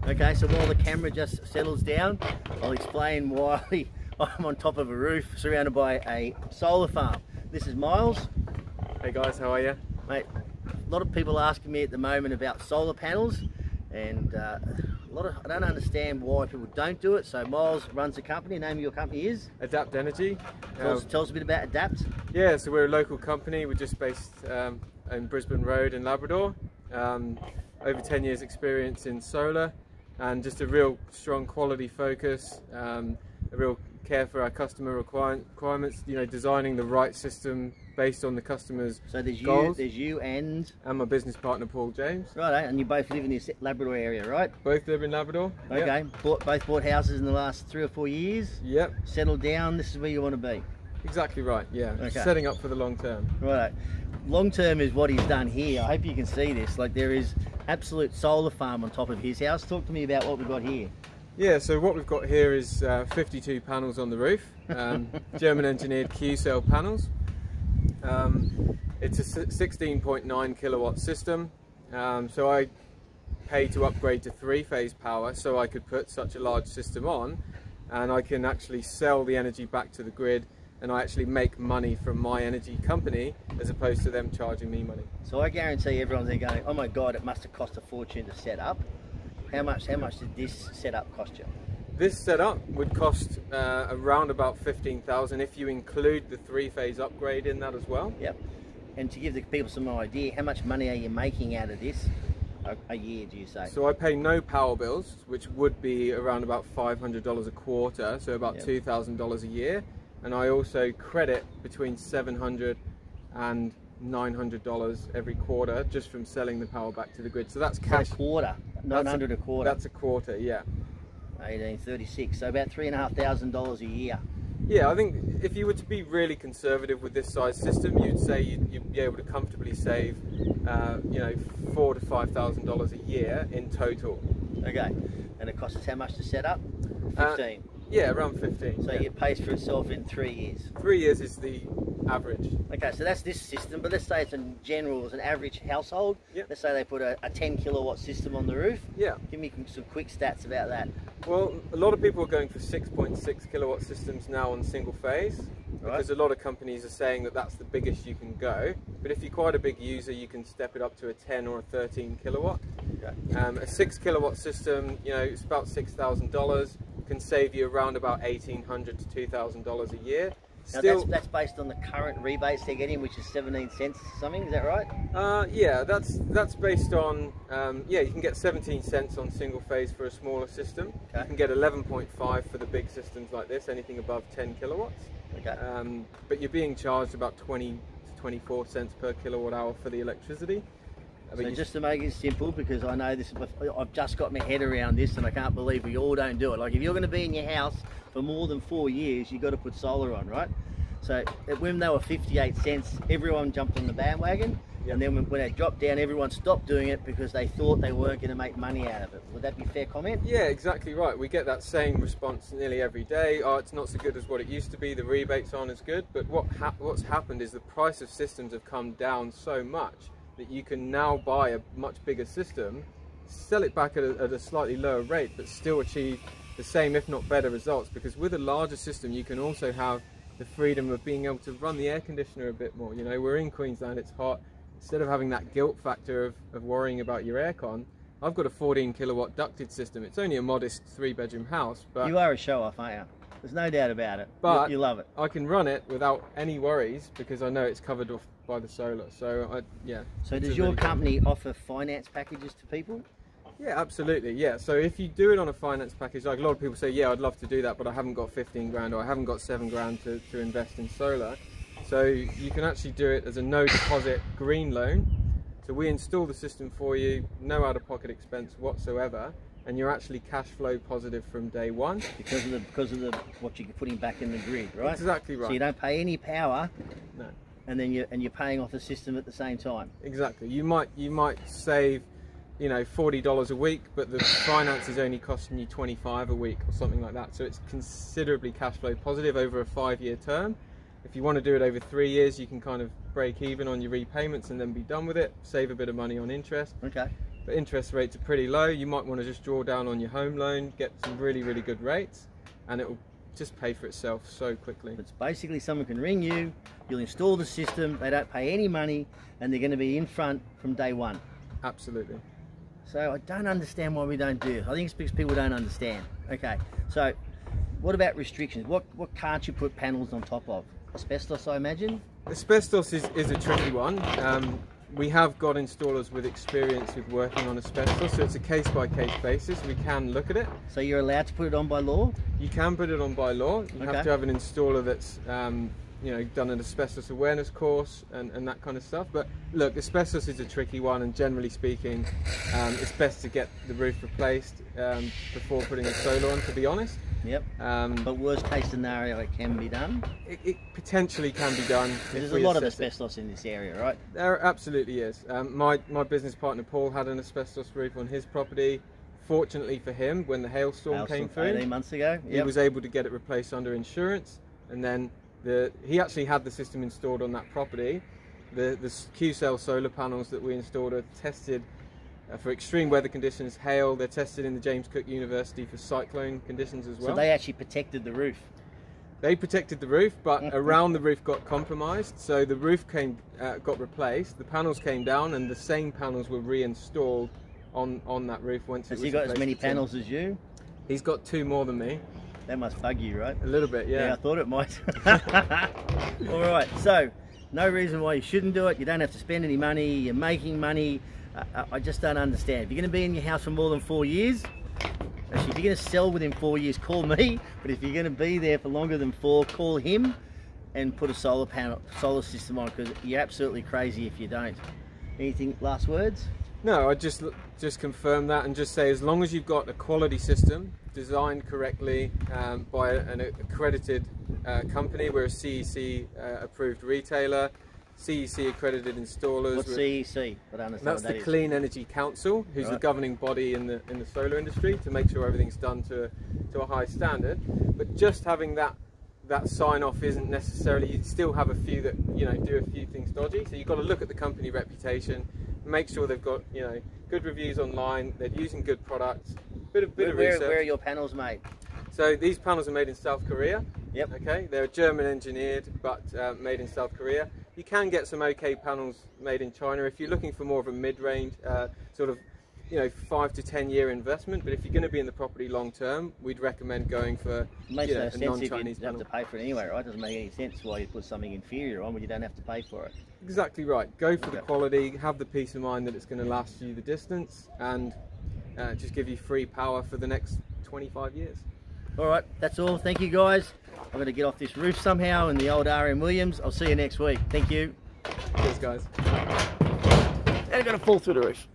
Okay, so while the camera just settles down, I'll explain why I'm on top of a roof surrounded by a solar farm. This is Miles. Hey guys, how are you? Mate, a lot of people asking me at the moment about solar panels, and I don't understand why people don't do it. So Miles runs the company. The name of your company is? Adapt Energy. Tell us a bit about Adapt. Yeah, so we're a local company. We're just based in Brisbane Road in Labrador. Over 10 years experience in solar, and just a real strong quality focus, a real care for our customer requirements, you know, designing the right system based on the customer's goals. There's you and my business partner Paul James. Right, and you both live in this Labrador area, right? Both live in Labrador. Okay, yep. Both bought houses in the last 3 or 4 years. Yep. Settled down, this is where you want to be. Exactly right, yeah. Okay. Setting up for the long term. Right. Long term is what he's done here. I hope you can see this. Like, there is absolute solar farm on top of his house. Talk to me about what we've got here. Yeah, so what we've got here is 52 panels on the roof, German engineered Q-cell panels. It's a 16.9 kilowatt system, so I pay to upgrade to 3-phase power so I could put such a large system on, and I can actually sell the energy back to the grid, and I actually make money from my energy company as opposed to them charging me money. So I guarantee everyone's there going, oh my God, it must have cost a fortune to set up. How much did this setup cost you? This setup would cost around about 15,000 if you include the 3-phase upgrade in that as well. Yep. And to give the people some idea, how much money are you making out of this a year, do you say? So I pay no power bills, which would be around about $500 a quarter, so about $2,000 a year. And I also credit between $700 and $900 every quarter just from selling the power back to the grid. So that's cash. So a quarter, 900 a quarter. That's a quarter, yeah. 1836, so about $3,500 a year. Yeah, I think if you were to be really conservative with this size system, you'd say you'd be able to comfortably save, you know, $4,000 to $5,000 a year in total. Okay, and it costs us how much to set up? 15. Yeah, around 15. So it pays for itself in 3 years. 3 years is the average. Okay, so that's this system, but let's say it's in general, as an average household. Yep. Let's say they put a 10 kilowatt system on the roof. Yeah. Give me some quick stats about that. Well, a lot of people are going for 6.6 kilowatt systems now on single phase, because a lot of companies are saying that that's the biggest you can go. But if you're quite a big user, you can step it up to a 10 or a 13 kilowatt. Okay. A 6 kilowatt system, you know, it's about $6,000. Can save you around about $1,800 to $2,000 a year. Now that's based on the current rebates they're getting, which is 17 cents or something, is that right? Yeah, that's based on, yeah, you can get 17 cents on single phase for a smaller system. Okay. You can get 11.5 for the big systems like this, anything above 10 kilowatts. Okay. But you're being charged about 20 to 24 cents per kilowatt hour for the electricity. So just to make it simple, because I know this, I've just got my head around this and I can't believe we all don't do it. Like, if you're going to be in your house for more than 4 years, you've got to put solar on, right? So when they were 58 cents, everyone jumped on the bandwagon. Yep. And then when it dropped down, everyone stopped doing it because they thought they weren't going to make money out of it. Would that be a fair comment? Yeah, exactly right. We get that same response nearly every day. Oh, it's not so good as what it used to be. The rebates aren't as good. But what's happened is the price of systems have come down so much that you can now buy a much bigger system, sell it back at a slightly lower rate, but still achieve the same, if not better, results. Because with a larger system, you can also have the freedom of being able to run the air conditioner a bit more. You know, we're in Queensland, it's hot. Instead of having that guilt factor of worrying about your aircon, I've got a 14 kilowatt ducted system. It's only a modest 3-bedroom house, but you are a show-off, aren't you? There's no doubt about it. But you love it. I can run it without any worries because I know it's covered off by the solar. So yeah. So does your company offer finance packages to people? Yeah, absolutely. Yeah. So if you do it on a finance package, like a lot of people say, yeah, I'd love to do that, but I haven't got 15 grand or I haven't got 7 grand to invest in solar. So you can actually do it as a no deposit green loan. So we install the system for you, no out-of-pocket expense whatsoever. And you're actually cash flow positive from day one because of the what you're putting back in the grid, right? Exactly right. So you don't pay any power, no, and then you're paying off the system at the same time. Exactly. You might save, you know, $40 a week, but the finance is only costing you $25 a week or something like that. So it's considerably cash flow positive over a 5-year term. If you want to do it over 3 years, you can kind of break even on your repayments and then be done with it. Save a bit of money on interest. Okay. but interest rates are pretty low. You might want to just draw down on your home loan, get some really, really good rates, and it will just pay for itself so quickly. It's basically someone can ring you, you'll install the system, they don't pay any money, and they're going to be in front from day one. Absolutely. So I don't understand why we don't do it. I think it's because people don't understand. Okay, so what about restrictions? What can't you put panels on top of? Asbestos, I imagine? Asbestos is a tricky one. We have got installers with experience with working on asbestos, so it's a case-by-case basis. We can look at it. So you're allowed to put it on by law? You can put it on by law. You have to have an installer that's you know, done an asbestos awareness course and that kind of stuff. But look, asbestos is a tricky one, and generally speaking, it's best to get the roof replaced before putting a solar on, to be honest. Yep. But worst case scenario, it can be done? It potentially can be done. There's a lot of asbestos in this area, right? There absolutely is. My business partner Paul had an asbestos roof on his property. Fortunately for him, when the hailstorm came through 18 months ago, he was able to get it replaced under insurance, and then he actually had the system installed on that property. The Qcell solar panels that we installed are tested for extreme weather conditions, hail. They're tested in the James Cook University for cyclone conditions as well. So they actually protected the roof? They protected the roof, but around the roof got compromised. So the roof got replaced, the panels came down, and the same panels were reinstalled on that roof once it was replaced. Has he got as many panels as you? He's got 2 more than me. That must bug you, right? A little bit, yeah. Yeah, I thought it might. All right, so no reason why you shouldn't do it. You don't have to spend any money. You're making money. I just don't understand. If you're going to be in your house for more than 4 years, actually, if you're going to sell within 4 years, call me. But if you're going to be there for longer than 4, call him and put a solar system on, because you're absolutely crazy if you don't. Anything, last words? No, I just confirm that and just say, as long as you've got a quality system designed correctly by an accredited company, we're a CEC approved retailer, CEC accredited installers. What's CEC? I don't understand. That's the Clean Energy Council, who's the governing body in the solar industry, to make sure everything's done to a high standard. But just having that sign off isn't necessarily. You still have a few that, you know, do a few things dodgy. So you've got to look at the company reputation, make sure they've got, you know, good reviews online, they're using good products. Bit of research. Where are your panels made? So these panels are made in South Korea. Yep. Okay, they're German engineered, but made in South Korea. You can get some okay panels made in China if you're looking for more of a mid-range, sort of, you know, 5 to 10 year investment. But if you're going to be in the property long term, we'd recommend going for, it makes no a sense non-Chinese if you have panel. to pay for it anyway, right? It doesn't make any sense why you put something inferior on when you don't have to pay for it. Exactly right. Go for the quality, have the peace of mind that it's going to last you the distance, and just give you free power for the next 25 years. All right, that's all. Thank you, guys. I'm going to get off this roof somehow in the old RM Williams. I'll see you next week. Thank you. Cheers, guys. And I'm going to fall through the roof.